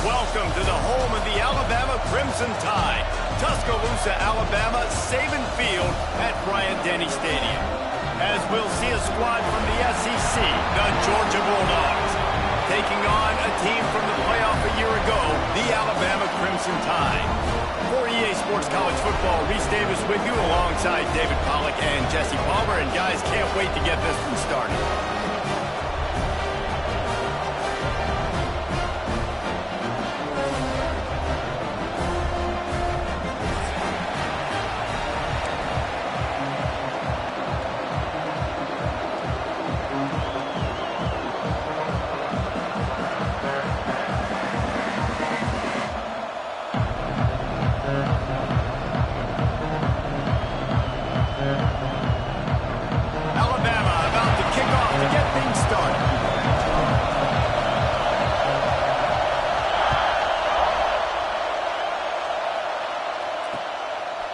Welcome to the home of the Alabama Crimson Tide. Tuscaloosa, Alabama, Saban Field at Bryant-Denny Stadium. As we'll see a squad from the SEC, the Georgia Bulldogs, taking on a team from the playoff a year ago, the Alabama Crimson Tide. For EA Sports College Football, Reese Davis with you alongside David Pollack and Jesse Palmer. And guys, can't wait to get this one started.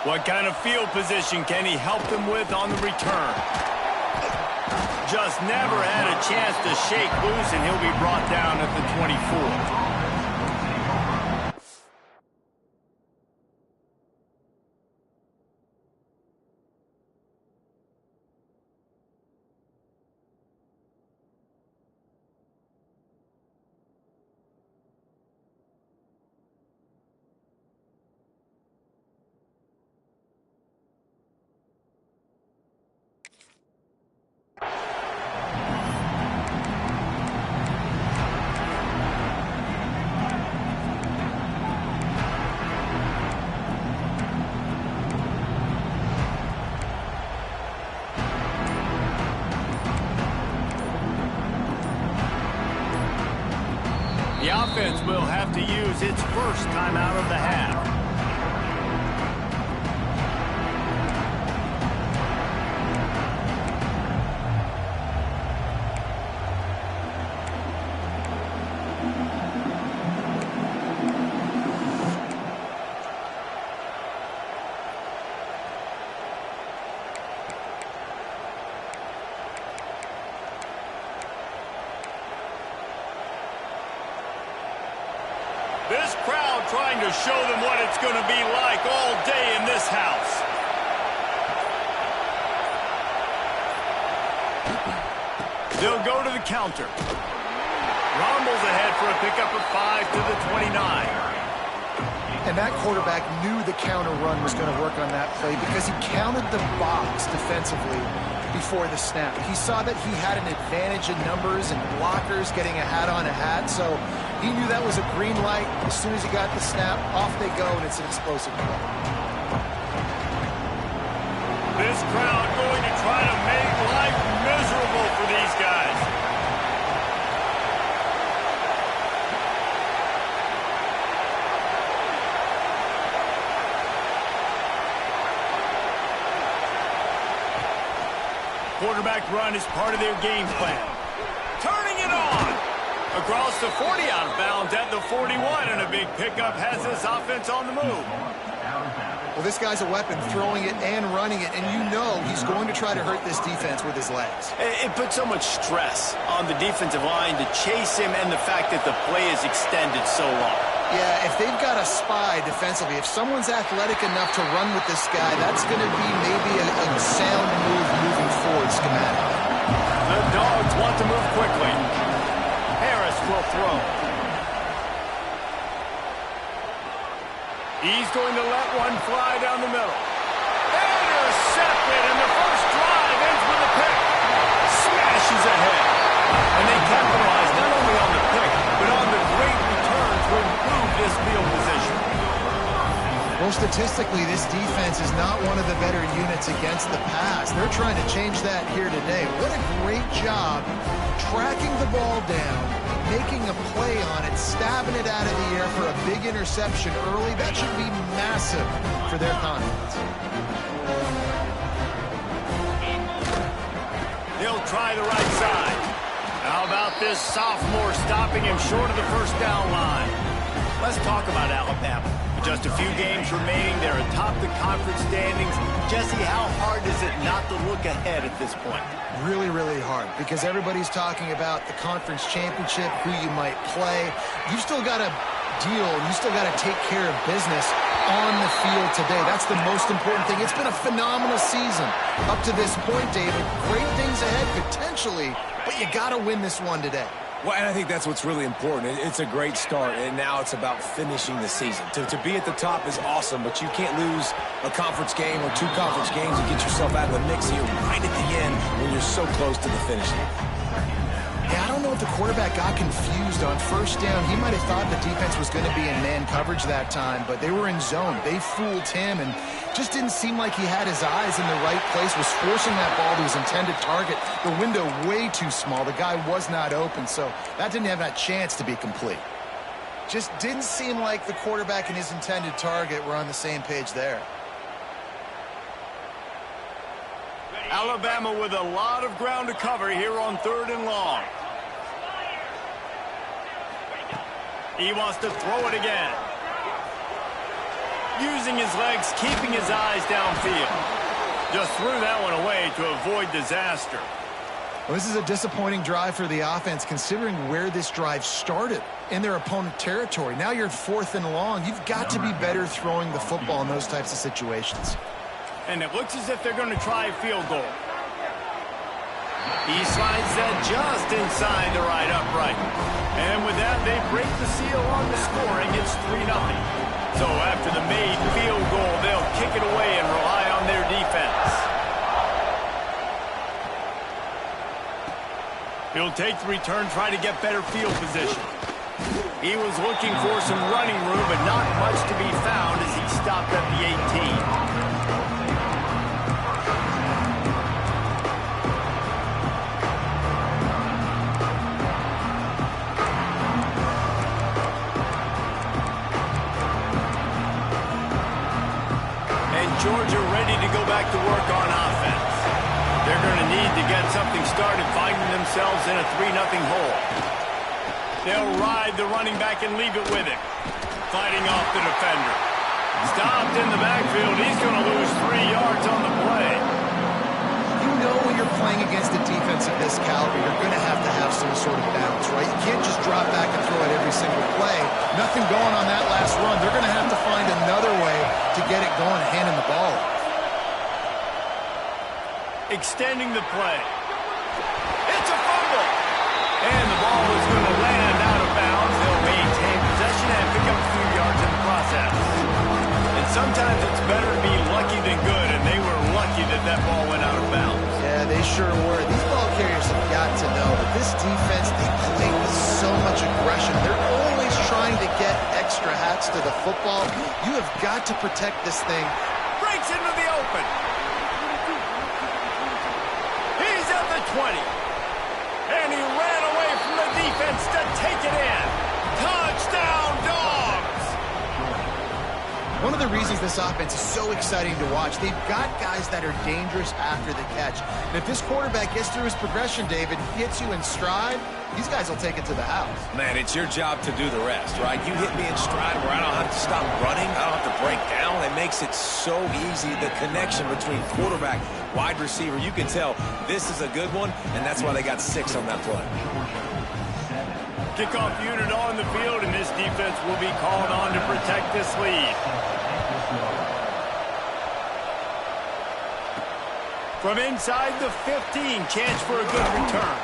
What kind of field position can he help them with on the return? Just never had a chance to shake loose, and he'll be brought down at the 24. The offense will have to use its first time out of the half. This crowd trying to show them what it's going to be like all day in this house. They'll go to the counter. Rumbles ahead for a pickup of 5 to the 29. And that quarterback knew the counter run was going to work on that play because he counted the box defensively before the snap. He saw that he had an advantage in numbers and blockers getting a hat on a hat, so he knew that was a green light. As soon as he got the snap, off they go, and it's an explosive play. This crowd going to try to make life miserable for these guys. Quarterback run is part of their game plan. Turning it on. Across the 40, out of bounds at the 41, and a big pickup has this offense on the move. Well, this guy's a weapon, throwing it and running it, and you know he's going to try to hurt this defense with his legs. It puts so much stress on the defensive line to chase him, and the fact that the play is extended so long. Yeah, if they've got a spy defensively, if someone's athletic enough to run with this guy, that's going to be maybe a sound move moving forward schematically. The Dogs want to move quickly. Harris will throw. He's going to let one fly down the middle. Intercepted, and the first drive ends with a pick. Smashes ahead. And they capitalize not only on the pick, but on the great return to improve this field position. Well, statistically, this defense is not one of the better units against the pass. They're trying to change that here today. What a great job tracking the ball down, making a play on it, stabbing it out of the air for a big interception early. That should be massive for their confidence. He'll try the right side. How about this sophomore stopping him short of the first down line? Let's talk about Alabama. With just a few games remaining, they're atop the conference standings. Jesse, how hard is it not to look ahead at this point? Really, really hard, because everybody's talking about the conference championship, who you might play. You've still got to deal, and you still got to take care of business on the field today. That's the most important thing. It's been a phenomenal season up to this point, David. Great things ahead, potentially, but you got to win this one today. Well, and I think that's what's really important. It's a great start, and now it's about finishing the season. To be at the top is awesome, but you can't lose a conference game or 2 conference games and get yourself out of the mix here right at the end when you're so close to the finish line. Yeah, I don't know if the quarterback got confused on first down. He might have thought the defense was going to be in man coverage that time, but they were in zone. They fooled him, and just didn't seem like he had his eyes in the right place, was forcing that ball to his intended target. The window way too small. The guy was not open, so that didn't have that chance to be complete. Just didn't seem like the quarterback and his intended target were on the same page there. Alabama with a lot of ground to cover here on 3rd and long. He wants to throw it again. Using his legs, keeping his eyes downfield. Just threw that one away to avoid disaster. Well, this is a disappointing drive for the offense, considering where this drive started in their opponent territory. Now you're 4th and long. You've got to be better throwing the football in those types of situations. And it looks as if they're going to try a field goal. He slides that just inside the right upright. And with that, they break the seal on the scoring. It's 3-0. So after the made field goal, they'll kick it away and rely on their defense. He'll take the return, try to get better field position. He was looking for some running room, but not much to be found as he stopped at the 18. Georgia ready to go back to work on offense. They're going to need to get something started, finding themselves in a 3-0 hole. They'll ride the running back and leave it with him. Fighting off the defender. Stopped in the backfield. He's going to lose 3 yards on the play. You know when you're playing against a defense of this caliber, you're going to have some sort of balance, right? You can't just drop back and throw it every single play. Nothing going on that last run. They're going to have to find another way to get it going, handing the ball. Extending the play. It's a fumble. And the ball is going to land out of bounds. They'll maintain possession and pick up a few yards in the process. And sometimes it's better to be lucky than good, and they were lucky that that ball went out of bounds. Yeah, they sure were. These ball carriers have got to know that this defense, they play with so much aggression. They're always trying to get extra hats to the football. You have got to protect this thing. Breaks into the open. He's at the 20. And he ran away from the defense to take it in. Touchdown, Dogs! One of the reasons this offense is so exciting to watch, they've got guys that are dangerous after the catch. And if this quarterback gets through his progression, David, hits you in stride, these guys will take it to the house. Man, it's your job to do the rest, right? You hit me in stride where I don't have to stop running. I don't have to break down. It makes it so easy. The connection between quarterback, wide receiver, you can tell this is a good one, and that's why they got 6 on that play. Kickoff unit on the field, and this defense will be called on to protect this lead. From inside the 15, chance for a good return.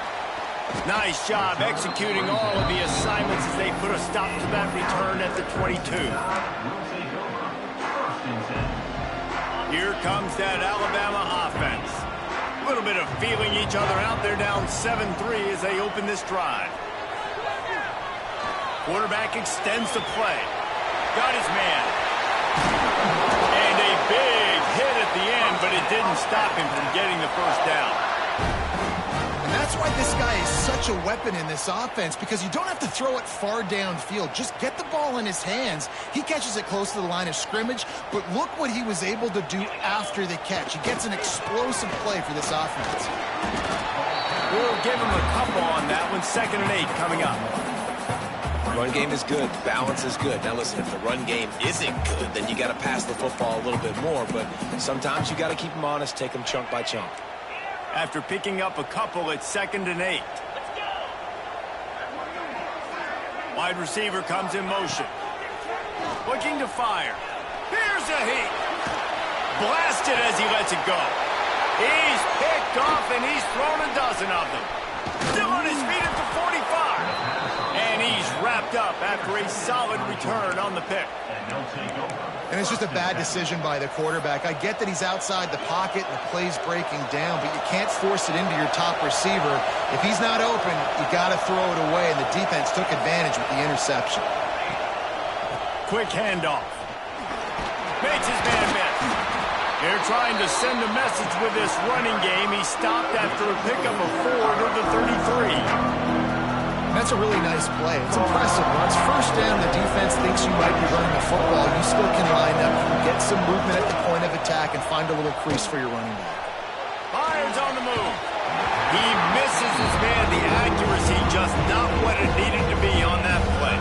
Nice job executing all of the assignments as they put a stop to that return at the 22. Here comes that Alabama offense. A little bit of feeling each other out. They're down 7-3 as they open this drive. Quarterback extends the play. Got his man. And a big hit at the end, but it didn't stop him from getting the first down. And that's why this guy is such a weapon in this offense, because you don't have to throw it far downfield. Just get the ball in his hands. He catches it close to the line of scrimmage, but look what he was able to do after the catch. He gets an explosive play for this offense. We'll give him a couple on that one. 2nd and 8 coming up. Run game is good. Balance is good. Now, listen, if the run game isn't good, then you got to pass the football a little bit more. But sometimes you got to keep them honest, take them chunk by chunk. After picking up a couple, it's 2nd and 8. Wide receiver comes in motion. Looking to fire. Here's a heat. Blasted as he lets it go. He's picked off, and he's thrown a dozen of them. Still on his feet at the 45. And he's wrapped up after a solid return on the pick. And it's just a bad decision by the quarterback. I get that he's outside the pocket and the play's breaking down, but you can't force it into your top receiver. If he's not open, you got to throw it away, and the defense took advantage with the interception. Quick handoff. Makes his man miss. They're trying to send a message with this running game. He stopped after a pickup of 4 to the 33. That's a really nice play. It's impressive. When it's first down, the defense thinks you might be running the football. You still can line up, get some movement at the point of attack, and find a little crease for your running back. Fires on the move. He misses his man. The accuracy just not what it needed to be on that play.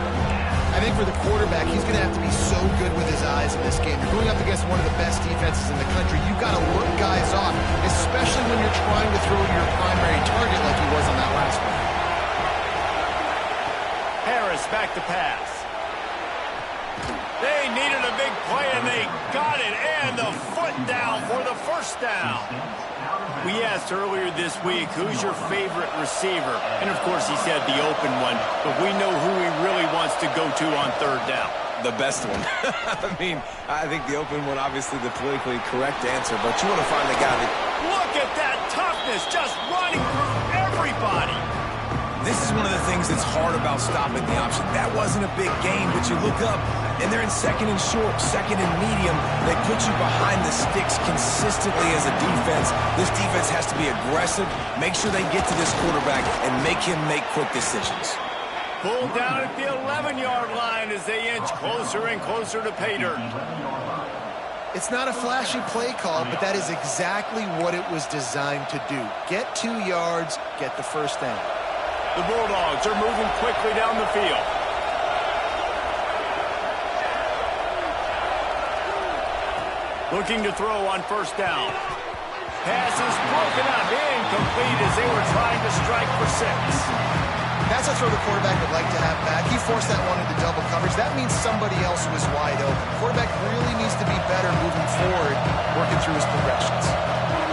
I think for the quarterback, he's going to have to be so good with his eyes in this game. You're going up against one of the best defenses in the country. You've got to look guys off, especially when you're trying to throw to your primary target like he was on that last one. Harris back to pass. They needed a big play, and they got it, and the foot down for the first down. We asked earlier this week, who's your favorite receiver? And, of course, he said the open one, but we know who he really wants to go to on third down. The best one. I mean, I think the open one, obviously the politically correct answer, but you want to find the guy that... Look at that toughness, just running through everybody. This is one of the things that's hard about stopping the option. That wasn't a big gain, but you look up, and they're in second and short, second and medium. They put you behind the sticks consistently as a defense. This defense has to be aggressive, make sure they get to this quarterback, and make him make quick decisions. Pulled down at the 11-yard line as they inch closer and closer to pay dirt. It's not a flashy play call, but that is exactly what it was designed to do. Get 2 yards, get the first down. The Bulldogs are moving quickly down the field. Looking to throw on first down. Pass is broken up, incomplete as they were trying to strike for 6. That's a throw the quarterback would like to have back. He forced that one into double coverage. That means somebody else was wide open. Quarterback really needs to be better moving forward, working through his progressions.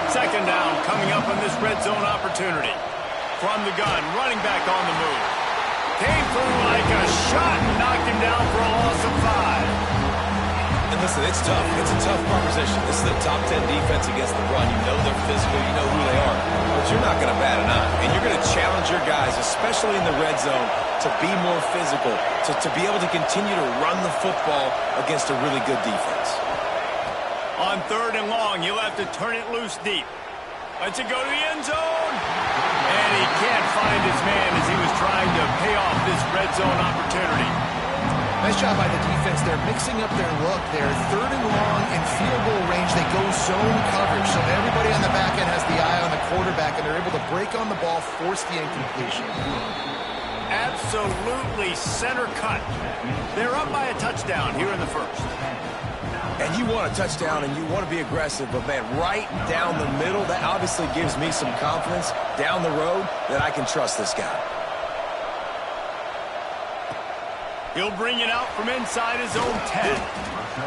Second down coming up on this red zone opportunity. From the gun, running back on the move. Came through like a shot and knocked him down for a loss of 5. And listen, it's tough. It's a tough proposition. This is a top 10 defense against the run. You know they're physical. You know who they are. But you're not going to bat an eye. And you're going to challenge your guys, especially in the red zone, to be more physical, to be able to continue to run the football against a really good defense. On third and long, he'll have to turn it loose deep. Lets it go to the end zone. And he can't find his man as he was trying to pay off this red zone opportunity. Nice job by the defense. They're mixing up their look there. Third and long in field goal range. They go zone coverage. So everybody on the back end has the eye on the quarterback, and they're able to break on the ball, force the incompletion. Absolutely center cut. They're up by a touchdown here in the first. And you want a touchdown and you want to be aggressive, but man, right down the middle, that obviously gives me some confidence down the road that I can trust this guy. He'll bring it out from inside his own 10.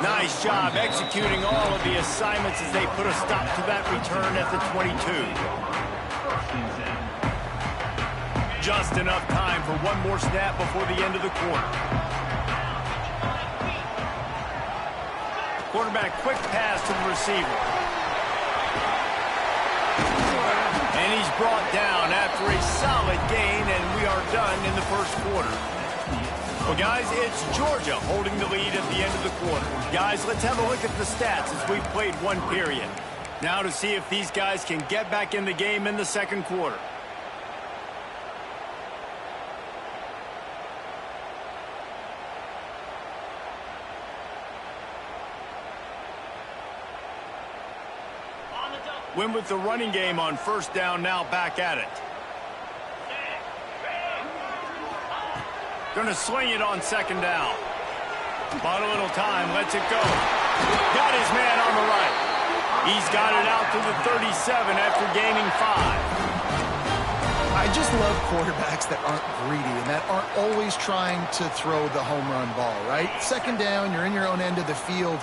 Nice job executing all of the assignments as they put a stop to that return at the 22. Just enough time for one more snap before the end of the quarter. Quarterback quick pass to the receiver. And he's brought down after a solid gain, and we are done in the first quarter. Well, guys, it's Georgia holding the lead at the end of the quarter. Guys, let's have a look at the stats as we've played one period. Now to see if these guys can get back in the game in the second quarter. Win with the running game on first down, now back at it. Gonna swing it on second down. Bought a little time, lets it go. Got his man on the right. He's got it out to the 37 after gaining 5. I I just love quarterbacks that aren't greedy and that aren't always trying to throw the home run ball, right? Second down, you're in your own end of the field.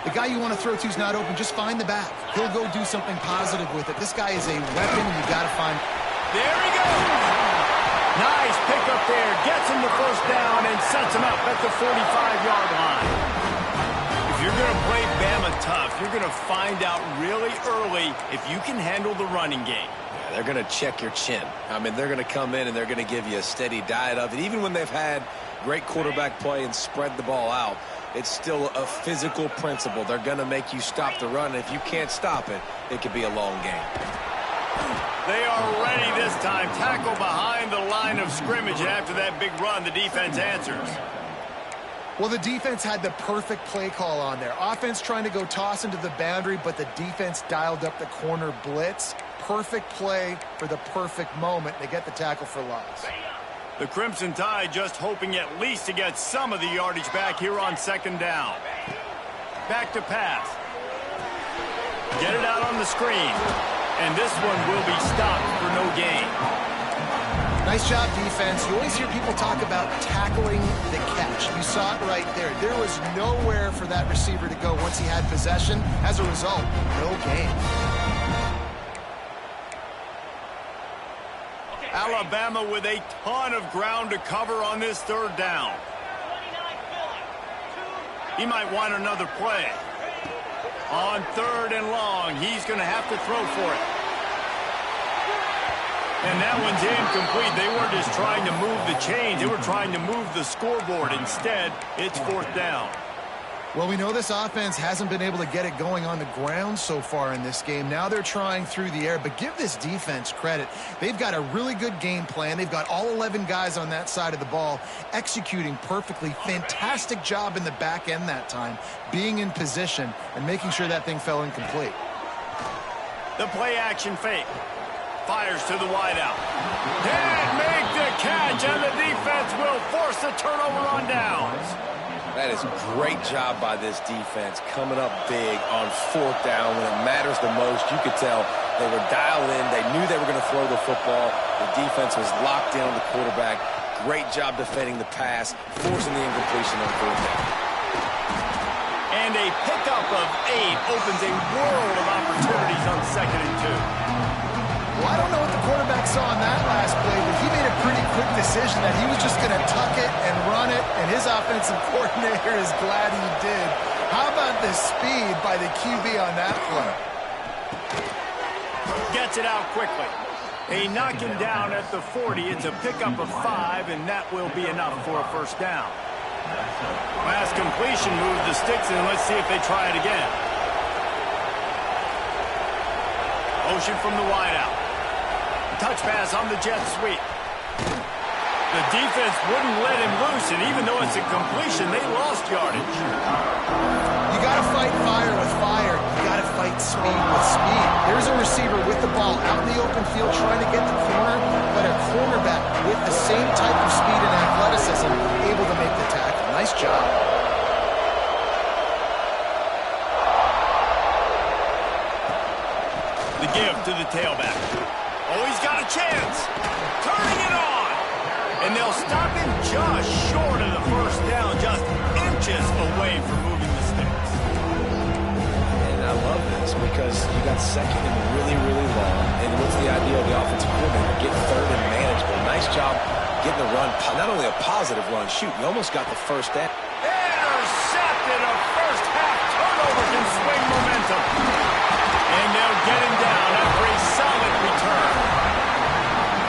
The guy you want to throw to is not open. Just find the back. He'll go do something positive with it. This guy is a weapon, and you got to find. There he goes. Nice pickup there. Gets him the first down and sets him up at the 45-yard line. If you're going to play Bama tough, you're going to find out really early if you can handle the running game. Yeah, they're going to check your chin. I mean, they're going to come in and they're going to give you a steady diet of it. Even when they've had great quarterback play and spread the ball out, it's still a physical principle. They're going to make you stop the run. And if you can't stop it, it could be a long game. They are ready this time. Tackle behind the line of scrimmage. And after that big run, the defense answers. Well, the defense had the perfect play call on there. Offense trying to go toss into the boundary, but the defense dialed up the corner blitz. Perfect play for the perfect moment. They get the tackle for loss. The Crimson Tide just hoping at least to get some of the yardage back here on second down. Back to pass. Get it out on the screen. And this one will be stopped for no gain. Nice job, defense. You always hear people talk about tackling the catch. You saw it right there. There was nowhere for that receiver to go once he had possession. As a result, no gain. Alabama with a ton of ground to cover on this third down. He might want another play. On third and long, he's going to have to throw for it. And that one's incomplete. They weren't just trying to move the chains. They were trying to move the scoreboard. Instead, it's fourth down. Well, we know this offense hasn't been able to get it going on the ground so far in this game. Now they're trying through the air, but give this defense credit. They've got a really good game plan. They've got all 11 guys on that side of the ball executing perfectly. Fantastic job in the back end that time, being in position and making sure that thing fell incomplete. The play action fake. Fires to the wideout. Can't make the catch, and the defense will force the turnover on downs. That is a great job by this defense, coming up big on fourth down when it matters the most. You could tell they were dialed in. They knew they were going to throw the football. The defense was locked in on the quarterback. Great job defending the pass, forcing the incompletion on fourth down. And a pickup of 8 opens a world of opportunities on second and 2. Well, I don't know what the quarterback saw on that last play, but he made a pretty quick decision that he was just going to tuck it and run it, and his offensive coordinator is glad he did. How about the speed by the QB on that play? Gets it out quickly. A knocking down at the 40. It's a pickup of 5, and that will be enough for a first down. Last completion moves the sticks, and let's see if they try it again. Motion from the wideout. Touch pass on the jet sweep. The defense wouldn't let him loose, and even though it's a completion, they lost yardage. You got to fight fire with fire. You got to fight speed with speed. There's a receiver with the ball out in the open field trying to get the corner, but a cornerback with the same type of speed and athleticism able to make the tackle. Nice job. The give to the tailback. Oh, he's got a chance. Turning it on. And they'll stop him just short of the first down, just inches away from moving the sticks. And I love this because you got second and really, really long. And what's the idea of the offensive coordinator? Get third and manageable. Nice job getting the run. Not only a positive run, shoot, you almost got the first down. Intercepted. A first half turnover can swing momentum. And they'll get him down after a solid return.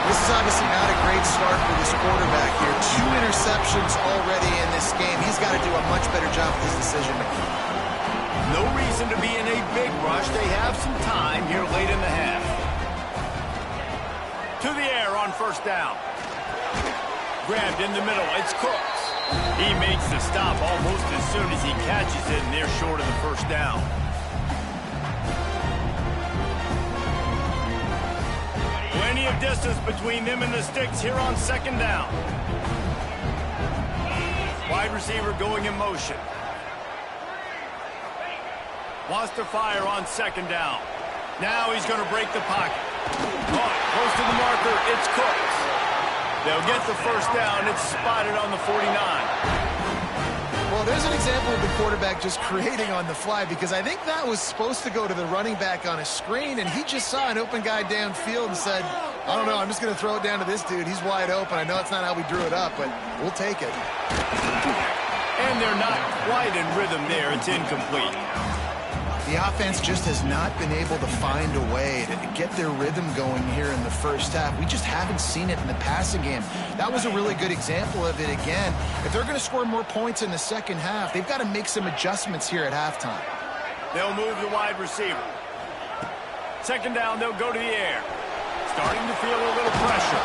This is obviously not a great start for this quarterback here. 2 interceptions already in this game. He's got to do a much better job with his decision-making. No reason to be in a big rush. They have some time here late in the half. To the air on first down. Grabbed in the middle. It's Cooks. He makes the stop almost as soon as he catches it, and they're short of the first down. Plenty of distance between them and the sticks here on second down. Wide receiver going in motion. Wants to fire on second down. Now he's going to break the pocket. Caught close to the marker. It's Cooks. They'll get the first down. It's spotted on the 49. Well, there's an example of the quarterback just creating on the fly, because I think that was supposed to go to the running back on a screen, and he just saw an open guy downfield and said, I don't know, I'm just going to throw it down to this dude. He's wide open. I know it's not how we drew it up, but we'll take it. And they're not quite in rhythm there. It's incomplete. The offense just has not been able to find a way to get their rhythm going here in the first half. We just haven't seen it in the passing game. That was a really good example of it again. If they're going to score more points in the second half, they've got to make some adjustments here at halftime. They'll move the wide receiver. Second down, they'll go to the air. Starting to feel a little pressure.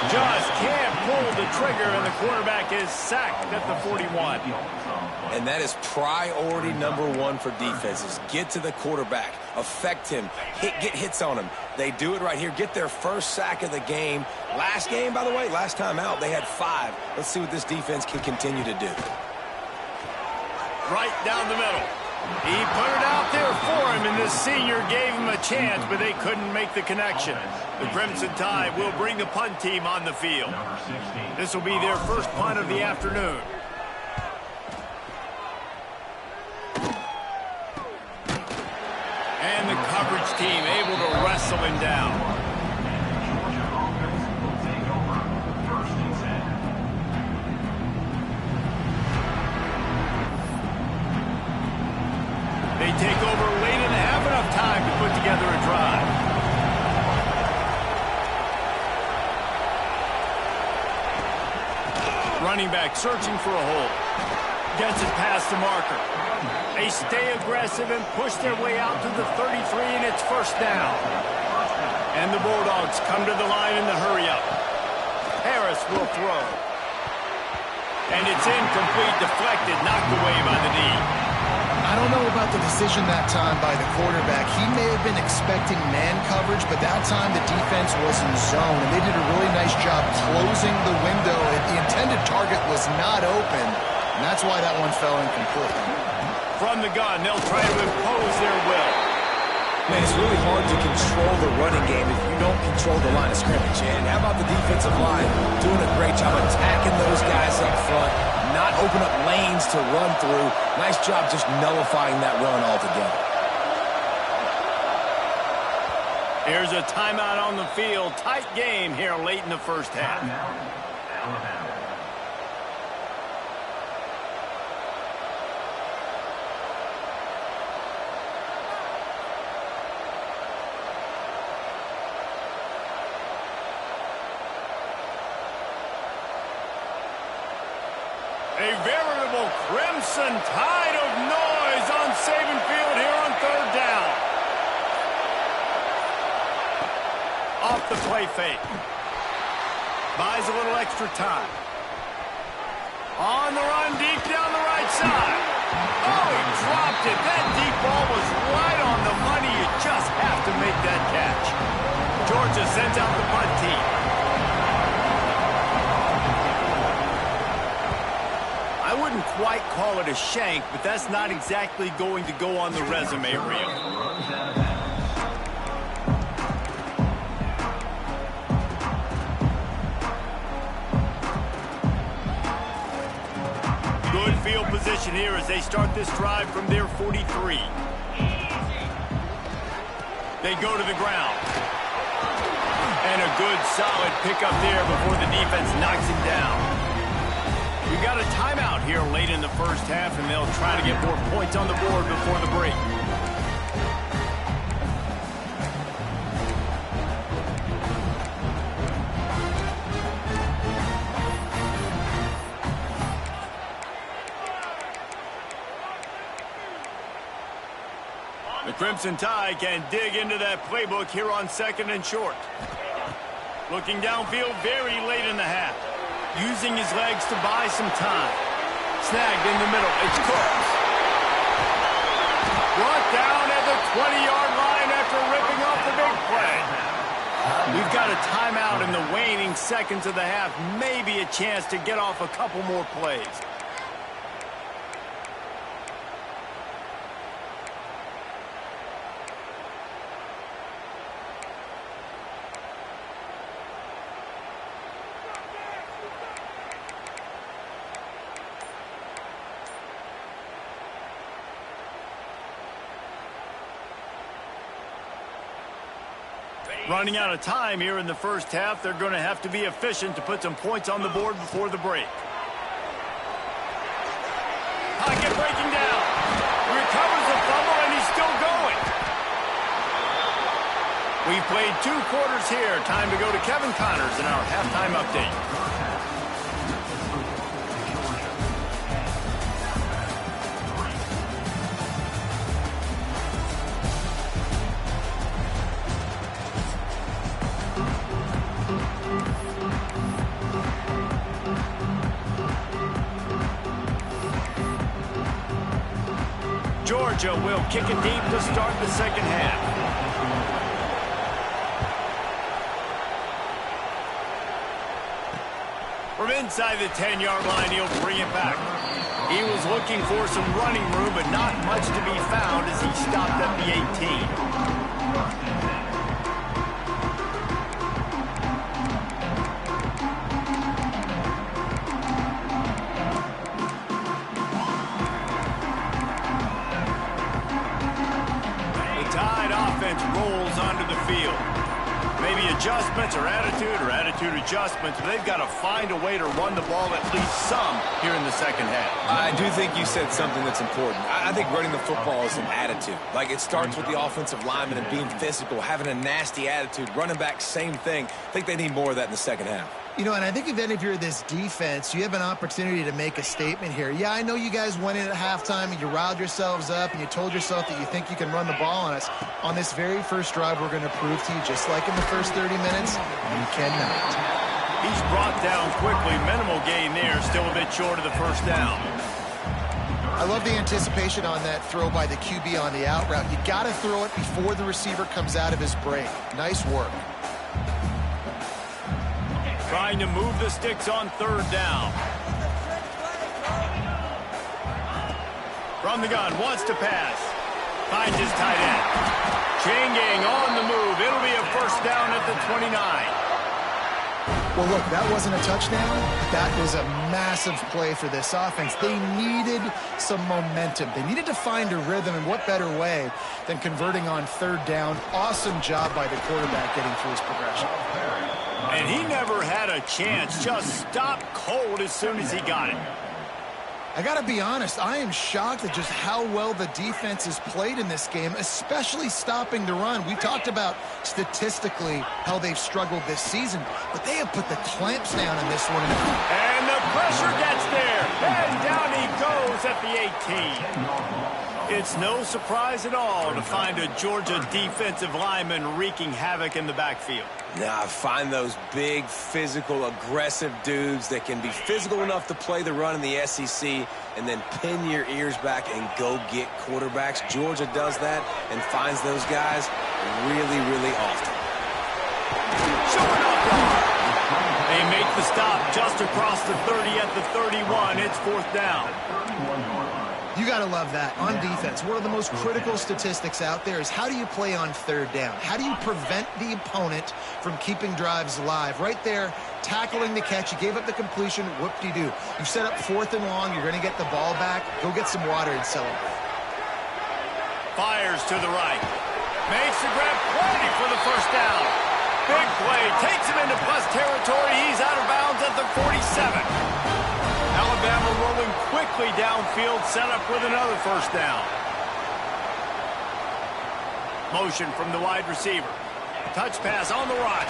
Just can't pull the trigger, and the quarterback is sacked at the 41. And that is priority number one for defenses. Get to the quarterback, affect him, get hits on him. They do it right here. Get their first sack of the game. Last game, by the way, last time out, they had 5. Let's see what this defense can continue to do. Right down the middle. He put it out there for him, and the senior gave him a chance, but they couldn't make the connection. The Crimson Tide will bring the punt team on the field. This will be their first punt of the afternoon. And the coverage team able to wrestle him down. They take over late and have enough time to put together a drive. Running back searching for a hole. Gets it past the marker. They stay aggressive and push their way out to the 33, and it's first down. And the Bulldogs come to the line in the hurry-up. Harris will throw. And it's incomplete, deflected, knocked away by the D. I don't know about the decision that time by the quarterback. He may have been expecting man coverage, but that time the defense was in zone, and they did a really nice job closing the window. The intended target was not open, and that's why that one fell incomplete. From the gun, they'll try to impose their will. Man, it's really hard to control the running game if you don't control the line of scrimmage. And how about the defensive line doing a great job attacking those guys up front, not open up lanes to run through. Nice job just nullifying that run altogether. Here's a timeout on the field. Tight game here late in the first half. A veritable crimson tide of noise on Saban Field here on third down. Off the play fake. Buys a little extra time. On the run, deep down the right side. Oh, he dropped it. That deep ball was right on the money. You just have to make that catch. Georgia sends out the punt team. I wouldn't quite call it a shank, but that's not exactly going to go on the resume reel. Good field position here as they start this drive from their 43. They go to the ground. And a good solid pickup there before the defense knocks him down. We've got a timeout here late in the first half, and they'll try to get more points on the board before the break. The Crimson Tide can dig into that playbook here on second and short. Looking downfield very late in the half. Using his legs to buy some time. Snagged in the middle. It's Cooks. Brought down at the 20-yard line after ripping off the big play. We've got a timeout in the waning seconds of the half. Maybe a chance to get off a couple more plays. Running out of time here in the first half. They're going to have to be efficient to put some points on the board before the break. Pocket breaking down. Recovers the fumble, and he's still going. We've played 2 quarters here. Time to go to Kevin Connors in our halftime update. Georgia will kick it deep to start the second half. From inside the 10-yard line, he'll bring it back. He was looking for some running room, but not much to be found as he stopped at the 18. Rolls onto the field. Maybe adjustments or attitude adjustments, but they've got to find a way to run the ball at least some here in the second half. I do think you said something that's important. I think running the football is an attitude. Like, it starts with the offensive lineman and being physical, having a nasty attitude. Running back, same thing. I think they need more of that in the second half. You know, and I think if you're this defense, you have an opportunity to make a statement here. Yeah, I know you guys went in at halftime and you riled yourselves up and you told yourself that you think you can run the ball on us. On this very first drive, we're going to prove to you, just like in the first 30 minutes, you cannot. He's brought down quickly. Minimal gain there, still a bit short of the first down. I love the anticipation on that throw by the QB on the out route. You got to throw it before the receiver comes out of his break. Nice work. Trying to move the sticks on third down. From the gun, wants to pass. Finds his tight end. Chain gang on the move. It'll be a first down at the 29. Well, look, that wasn't a touchdown. That was a massive play for this offense. They needed some momentum. They needed to find a rhythm, and what better way than converting on third down. Awesome job by the quarterback getting through his progression. And he never had a chance. Just stopped cold as soon as he got it. I got to be honest, I am shocked at just how well the defense has played in this game, especially stopping the run. We talked about statistically how they've struggled this season, but they have put the clamps down in this one. And the pressure gets there, and down he goes at the 18. It's no surprise at all to find a Georgia defensive lineman wreaking havoc in the backfield. Nah, find those big, physical, aggressive dudes that can be physical enough to play the run in the SEC and then pin your ears back and go get quarterbacks. Georgia does that and finds those guys really, really often. Showing up. They make the stop just across the 30 at the 31. It's fourth down. You got to love that. On defense, one of the most critical statistics out there is how do you play on third down? How do you prevent the opponent from keeping drives alive? Right there, tackling the catch. You gave up the completion. Whoop-de-doo. You set up fourth and long. You're going to get the ball back. Go get some water and celebrate. Fires to the right. Makes the grab, plenty for the first down. Big play. Takes him into plus territory. He's out of bounds at the 47. Alabama rolling quickly downfield, set up with another first down. Motion from the wide receiver. Touch pass on the right.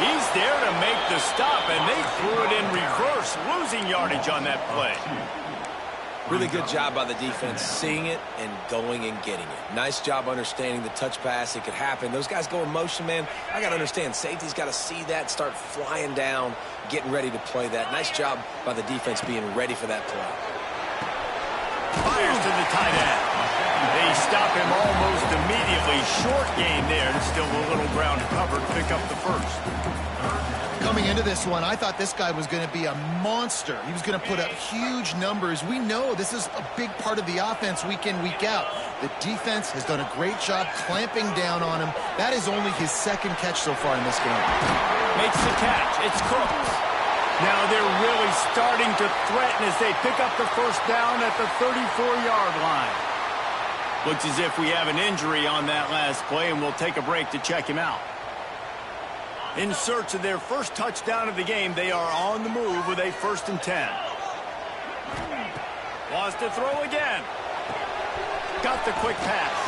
He's there to make the stop, and they threw it in reverse, losing yardage on that play. Really good job by the defense, seeing it and going and getting it. Nice job understanding the touch pass. It could happen. Those guys go in motion, man. I got to understand, safety's got to see that, start flying down, getting ready to play that. Nice job by the defense being ready for that play. Fires to the tight end. They stop him almost immediately. Short gain there, and still a little ground covered. Pick up the first. Coming into this one, I thought this guy was going to be a monster. He was going to put up huge numbers. We know this is a big part of the offense week in, week out. The defense has done a great job clamping down on him. That is only his second catch so far in this game. Makes the catch. It's Cooks. Now they're really starting to threaten as they pick up the first down at the 34-yard line. Looks as if we have an injury on that last play, and we'll take a break to check him out. In search of their first touchdown of the game, they are on the move with a 1st and 10. Wants to throw again. Got the quick pass.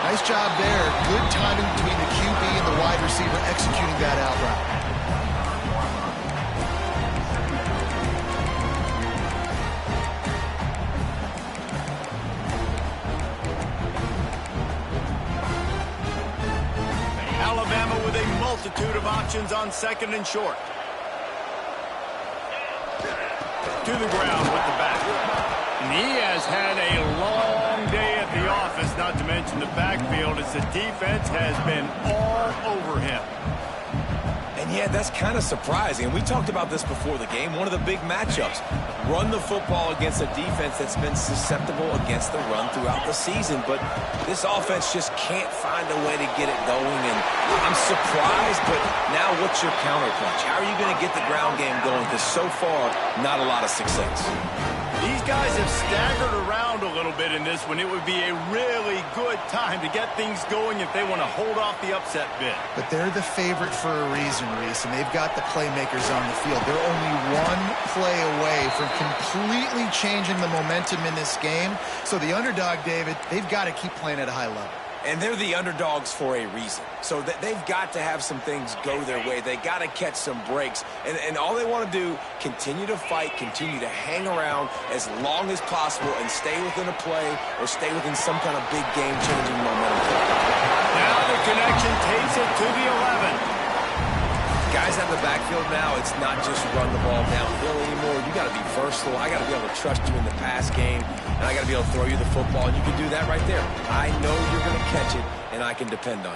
Nice job there. Good timing between the QB and the wide receiver executing that out route. Alabama with a multitude of options on 2nd and short. To the ground with the back. And he has had a long day at the office, not to mention the backfield, as the defense has been all over him. And yeah, that's kind of surprising. We talked about this before the game. One of the big matchups. Run the football against a defense that's been susceptible against the run throughout the season. But this offense just can't find a way to get it going. And I'm surprised, but now what's your counterpunch? How are you going to get the ground game going? Because so far, not a lot of success. These guys have staggered around a little bit in this one. It would be a really good time to get things going if they want to hold off the upset bid. But they're the favorite for a reason, Reese, and they've got the playmakers on the field. They're only one play away from completely changing the momentum in this game. So the underdog, David, they've got to keep playing at a high level. And they're the underdogs for a reason. So they've got to have some things go their way. They got to catch some breaks. And all they want to do, continue to fight, continue to hang around as long as possible and stay within a play or stay within some kind of big game-changing momentum. Now the connection takes it to the 11. Guys out of the backfield now, it's not just run the ball downhill anymore. You got to be versatile. I got to be able to trust you in the pass game, and I got to be able to throw you the football, and you can do that right there. I know you're going to catch it, and I can depend on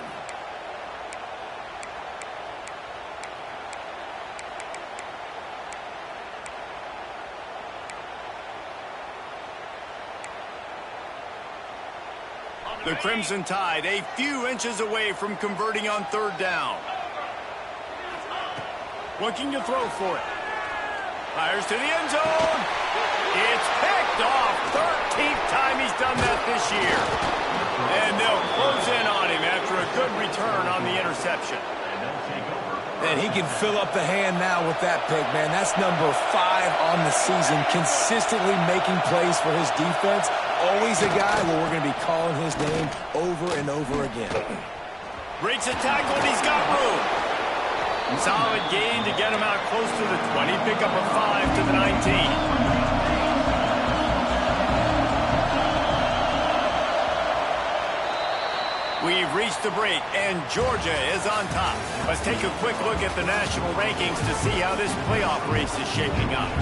you. The Crimson Tide a few inches away from converting on 3rd down. Looking to throw for it. Fires to the end zone. It's picked off. 13th time he's done that this year. And they'll close in on him after a good return on the interception. And he can fill up the hand now with that pick, man. That's number 5 on the season, consistently making plays for his defense. Always a guy where we're going to be calling his name over and over again. Breaks a tackle, and he's got room. Solid gain to get him out close to the 20. Pick up a 5 to the 19. We've reached the break, and Georgia is on top. Let's take a quick look at the national rankings to see how this playoff race is shaping up.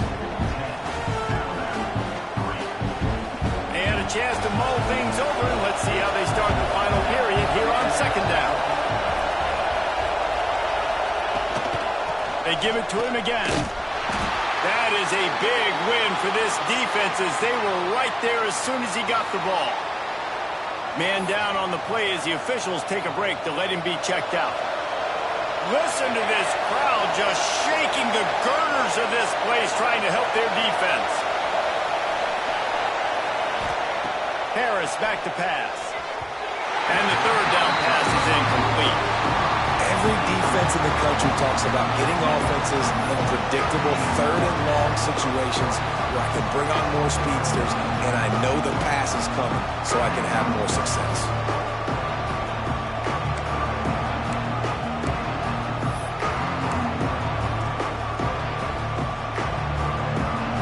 They had a chance to mull things over, and let's see how they start the final period here on 2nd down. They give it to him again. That is a big win for this defense as they were right there as soon as he got the ball. Man down on the play as the officials take a break to let him be checked out. Listen to this crowd just shaking the girders of this place trying to help their defense. Harris back to pass. And the 3rd down pass is incomplete. Every defense in the country talks about getting offenses in predictable 3rd and long situations where I can bring on more speedsters and I know the pass is coming so I can have more success.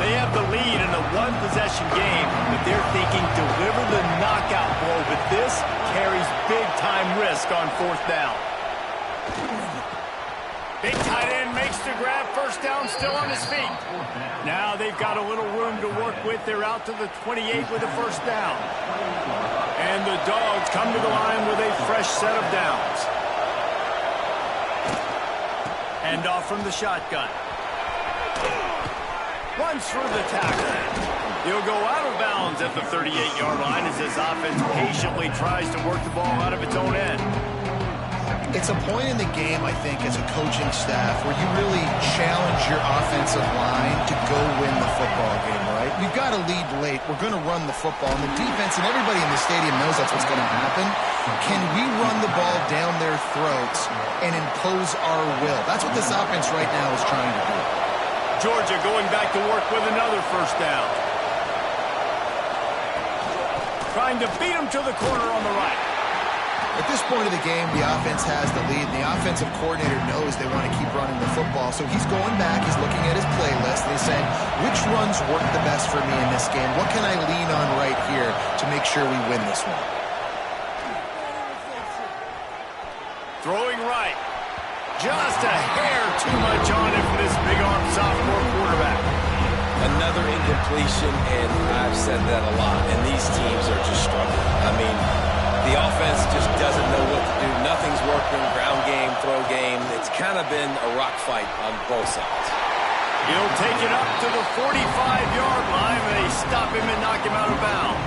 They have the lead in a 1-possession game, but they're thinking deliver the knockout blow, but this carries big-time risk on 4th down. Big tight end makes the grab. 1st down, still on his feet. Now they've got a little room to work with. They're out to the 28 with a 1st down. And the Dogs come to the line with a fresh set of downs. Hand off from the shotgun. Runs through the tackle. He'll go out of bounds at the 38-yard line as this offense patiently tries to work the ball out of its own end. It's a point in the game, I think, as a coaching staff where you really challenge your offensive line to go win the football game, right? We've got got a lead late. We're going to run the football. And the defense and everybody in the stadium knows that's what's going to happen. Can we run the ball down their throats and impose our will? That's what this offense right now is trying to do. Georgia going back to work with another first down. Trying to beat him to the corner on the right. At this point of the game, the offense has the lead. The offensive coordinator knows they want to keep running the football. So he's going back, he's looking at his playlist, and he's saying, which runs work the best for me in this game? What can I lean on right here to make sure we win this one? Throwing right. Just a hair too much on it for this big-arm sophomore quarterback. Another incompletion, and I've said that a lot, and these teams are just struggling. I mean, the offense just doesn't know what to do. Nothing's working. Ground game, throw game. It's kind of been a rock fight on both sides. He'll take it up to the 45-yard line. They stop him and knock him out of bounds.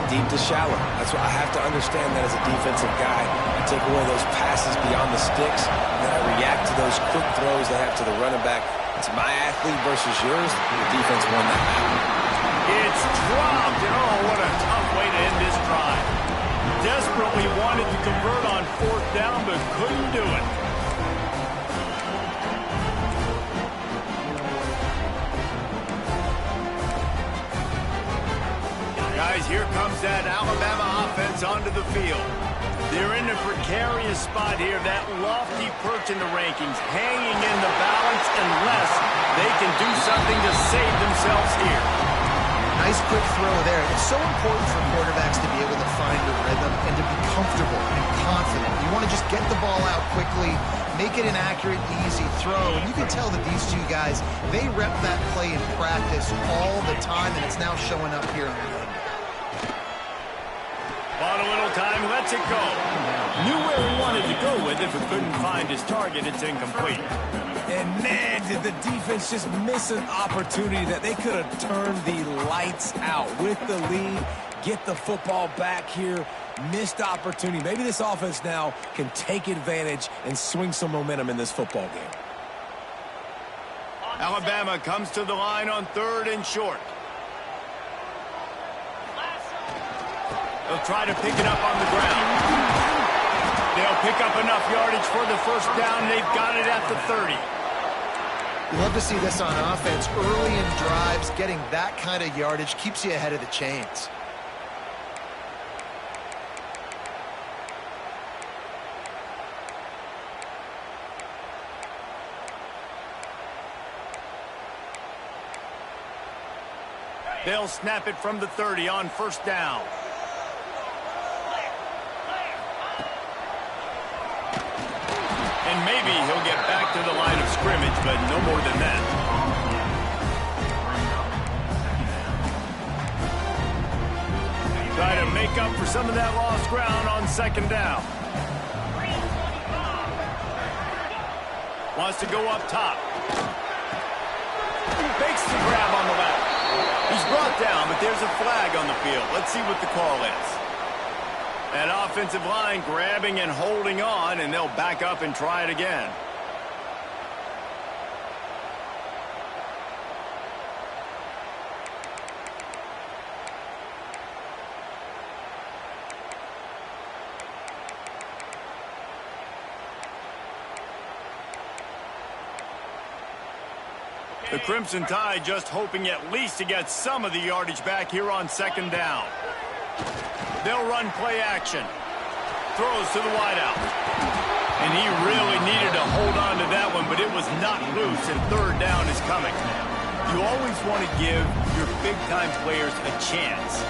Deep to shallow. That's what I have to understand that as a defensive guy. I take away those passes beyond the sticks, and then I react to those quick throws they have to the running back. It's my athlete versus yours. The defense won that battle. It's dropped, and oh, what a tough way to end this drive. Desperately wanted to convert on fourth down, but couldn't do it. Guys, here comes that Alabama offense onto the field. They're in a precarious spot here, that lofty perch in the rankings, hanging in the balance unless they can do something to save themselves here. Nice quick throw there. It's so important for quarterbacks to be able to find the rhythm and to be comfortable and confident. You want to just get the ball out quickly, make it an accurate, easy throw. And you can tell that these two guys, they rep that play in practice all the time, and it's now showing up here on the end. Bought a little time, lets it go. Knew where he wanted to go with it, but couldn't find his target. It's incomplete. And man, did the defense just miss an opportunity that they could have turned the lights out with the lead, get the football back here. Missed opportunity. Maybe this offense now can take advantage and swing some momentum in this football game. Alabama comes to the line on 3rd and short. They'll try to pick it up on the ground. They'll pick up enough yardage for the first down. They've got it at the 30. You love to see this on offense. Early in drives, getting that kind of yardage keeps you ahead of the chains. They'll snap it from the 30 on first down. And maybe he'll get back to the line of scrimmage, but no more than that. Try to make up for some of that lost ground on second down. Wants to go up top. Fakes the grab on the left. He's brought down, but there's a flag on the field. Let's see what the call is. That offensive line grabbing and holding on, and they'll back up and try it again. The Crimson Tide just hoping at least to get some of the yardage back here on second down. They'll run play action. Throws to the wideout. And he really needed to hold on to that one, but it was not loose, and third down is coming. You always want to give your big-time players a chance.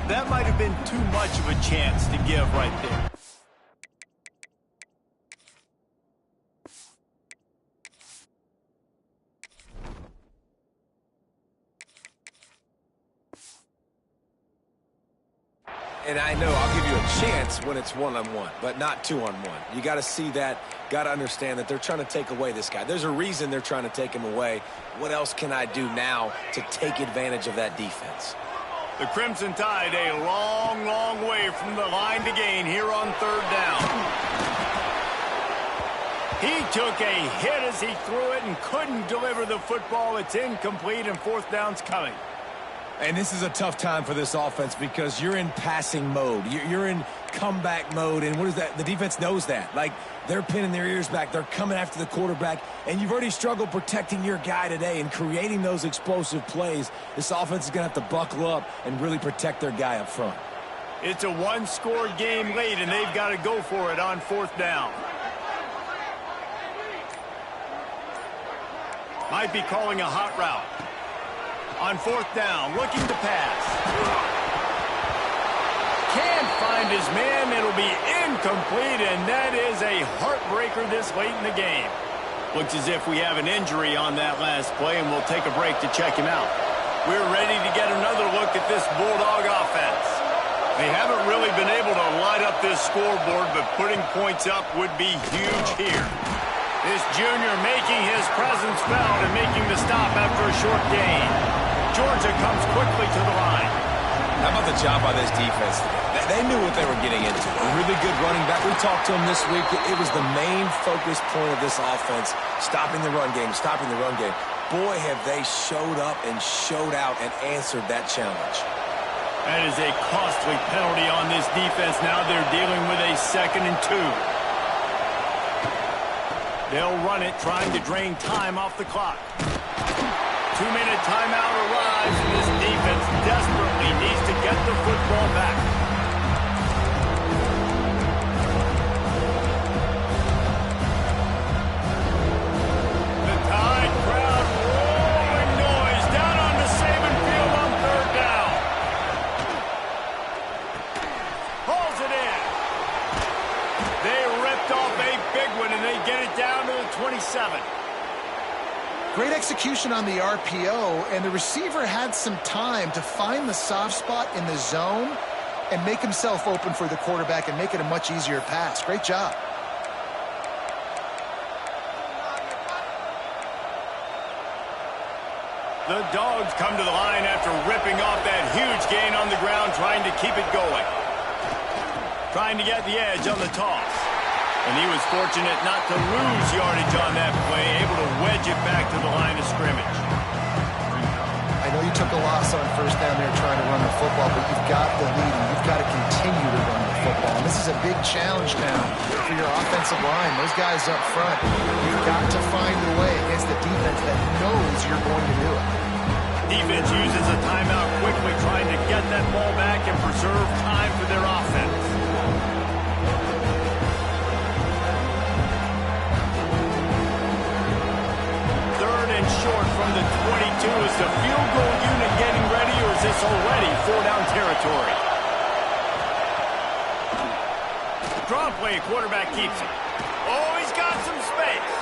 That might have been too much of a chance to give right there. And I know I'll give you a chance when it's one-on-one, but not two-on-one. You got to see that, got to understand that they're trying to take away this guy. There's a reason they're trying to take him away. What else can I do now to take advantage of that defense? The Crimson Tide a long, long way from the line to gain here on third down. He took a hit as he threw it and couldn't deliver the football. It's incomplete and fourth down's coming. And this is a tough time for this offense because you're in passing mode. You're in comeback mode, and what is that? The defense knows that. Like, they're pinning their ears back. They're coming after the quarterback, and you've already struggled protecting your guy today and creating those explosive plays. This offense is going to have to buckle up and really protect their guy up front. It's a one-score game late, and they've got to go for it on fourth down. Might be calling a hot route. On fourth down, looking to pass. Can't find his man. It'll be incomplete, and that is a heartbreaker this late in the game. Looks as if we have an injury on that last play, and we'll take a break to check him out. We're ready to get another look at this Bulldog offense. They haven't really been able to light up this scoreboard, but putting points up would be huge here. This junior making his presence felt and making the stop after a short gain. Georgia comes quickly to the line. How about the job by this defense today? They knew what they were getting into. A really good running back. We talked to him this week. It was the main focus point of this offense, stopping the run game, stopping the run game. Boy, have they showed up and showed out and answered that challenge. That is a costly penalty on this defense. Now they're dealing with a 2nd and 2. They'll run it, trying to drain time off the clock. 2-minute timeout arrives, and this defense desperately needs to get the football back. The Tide crowd rolling noise down onto Saban Field on third down. Hauls it in. They ripped off a big one, and they get it down to the 27. Great execution on the RPO, and the receiver had some time to find the soft spot in the zone and make himself open for the quarterback and make it a much easier pass. Great job. The Dogs come to the line after ripping off that huge gain on the ground, trying to keep it going. Trying to get the edge on the toss. And he was fortunate not to lose yardage on that play, able to wedge it back to the line of scrimmage. I know you took a loss on first down there trying to run the football, but you've got the lead, and you've got to continue to run the football. And this is a big challenge now for your offensive line. Those guys up front, you've got to find a way against the defense that knows you're going to do it. Defense uses a timeout quickly, trying to get that ball back and preserve time for their offense. Short from the 22. Is the field goal unit getting ready, or is this already 4-down territory? Draw play, quarterback keeps it. Oh, he's got some space.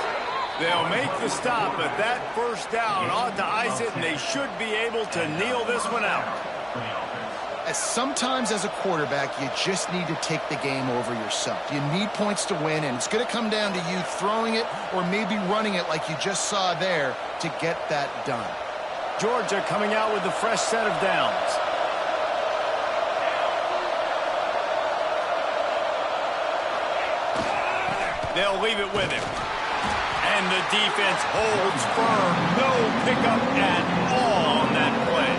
They'll make the stop, but that first down ought to ice it, and they should be able to kneel this one out. Sometimes as a quarterback, you just need to take the game over yourself. You need points to win, and it's going to come down to you throwing it or maybe running it like you just saw there to get that done. Georgia coming out with a fresh set of downs. They'll leave it with him. And the defense holds firm. No pickup at all on that play.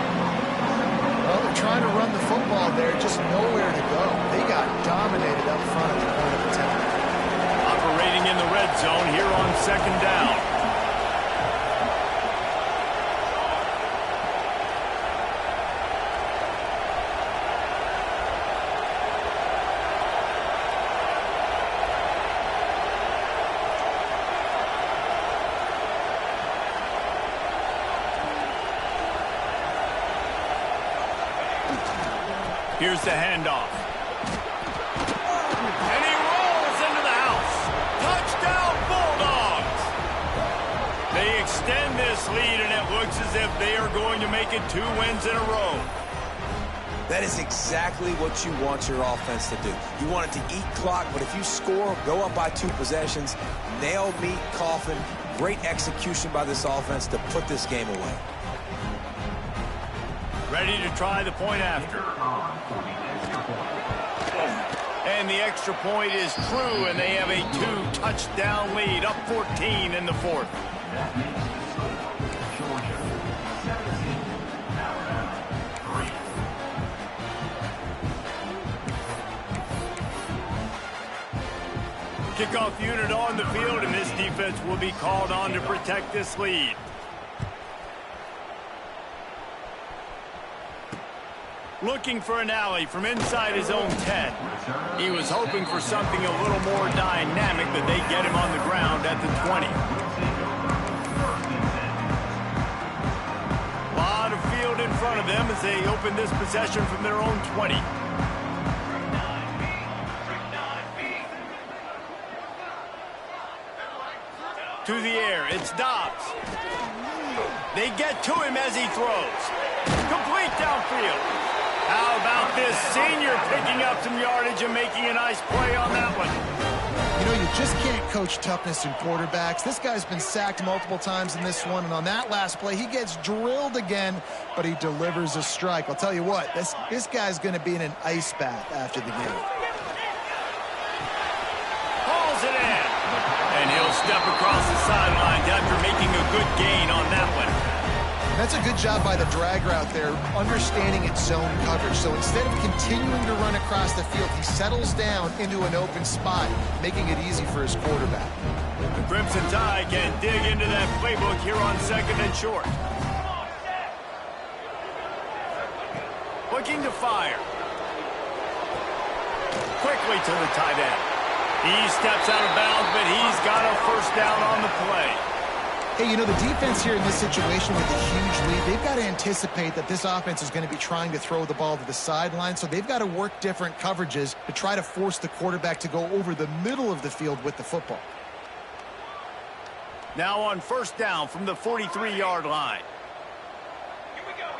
Well, they're trying to run the football there, just nowhere to go. They got dominated up front at the point of attack. Operating in the red zone here on 2nd down. Here's the handoff. And he rolls into the house. Touchdown, Bulldogs. They extend this lead, and it looks as if they are going to make it 2 wins in a row. That is exactly what you want your offense to do. You want it to eat clock, but if you score, go up by 2 possessions, nail, meet, coffin, great execution by this offense to put this game away. Ready to try the point after. And the extra point is true, and they have a 2-touchdown lead, up 14 in the fourth. Kickoff unit on the field, and this defense will be called on to protect this lead. Looking for an alley from inside his own 10. He was hoping for something a little more dynamic, but they get him on the ground at the 20. A lot of field in front of them as they open this possession from their own 20. To the air, it's Dobbs. They get to him as he throws. Complete downfield. How about this senior picking up some yardage and making a nice play on that one? You know, you just can't coach toughness in quarterbacks. This guy's been sacked multiple times in this one, and on that last play, he gets drilled again, but he delivers a strike. I'll tell you what, this guy's going to be in an ice bath after the game. Hauls it in, and he'll step across the sidelines after making a good gain on that one. That's a good job by the drag route there, understanding its zone coverage. So instead of continuing to run across the field, he settles down into an open spot, making it easy for his quarterback. The Crimson Tide can dig into that playbook here on 2nd and short. Looking to fire. Quickly to the tight end. He steps out of bounds, but he's got a first down on the play. Hey, you know, the defense here in this situation with a huge lead, they've got to anticipate that this offense is going to be trying to throw the ball to the sideline, so they've got to work different coverages to try to force the quarterback to go over the middle of the field with the football. Now on first down from the 43-yard line. Here we go.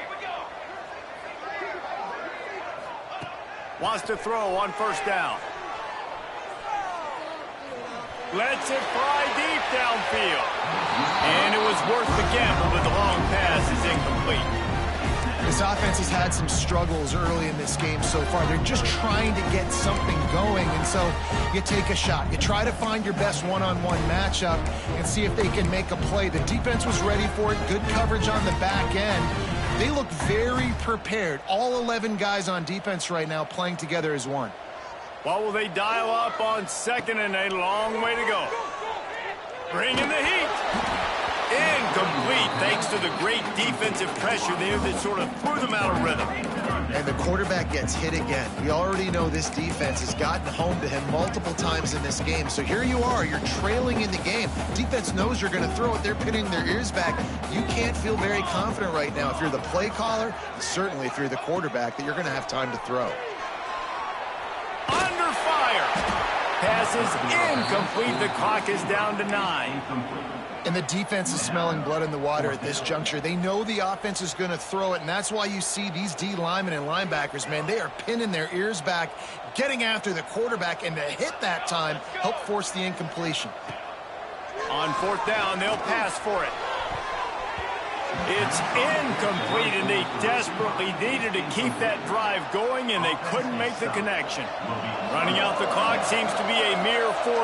Wants to throw on first down. Lets it fly deep downfield. And it was worth the gamble, but the long pass is incomplete. This offense has had some struggles early in this game so far. They're just trying to get something going, and so you take a shot. You try to find your best one-on-one matchup and see if they can make a play. The defense was ready for it. Good coverage on the back end. They look very prepared. All 11 guys on defense right now playing together as one. What will they dial up on 2nd and a long way to go? Bringing the heat. Incomplete thanks to the great defensive pressure there that sort of threw them out of rhythm. And the quarterback gets hit again. We already know this defense has gotten home to him multiple times in this game. So here you are, you're trailing in the game. Defense knows you're going to throw it. They're pinning their ears back. You can't feel very confident right now if you're the play caller, and certainly if you're the quarterback, that you're going to have time to throw. Under fire. Pass is incomplete. The clock is down to 9. And the defense is smelling blood in the water at this juncture. They know the offense is going to throw it, and that's why you see these D linemen and linebackers, man, they are pinning their ears back, getting after the quarterback, and to hit that time, help force the incompletion. On fourth down, they'll pass for it. It's incomplete, and they desperately needed to keep that drive going, and they couldn't make the connection. Running out the clock seems to be a mere 4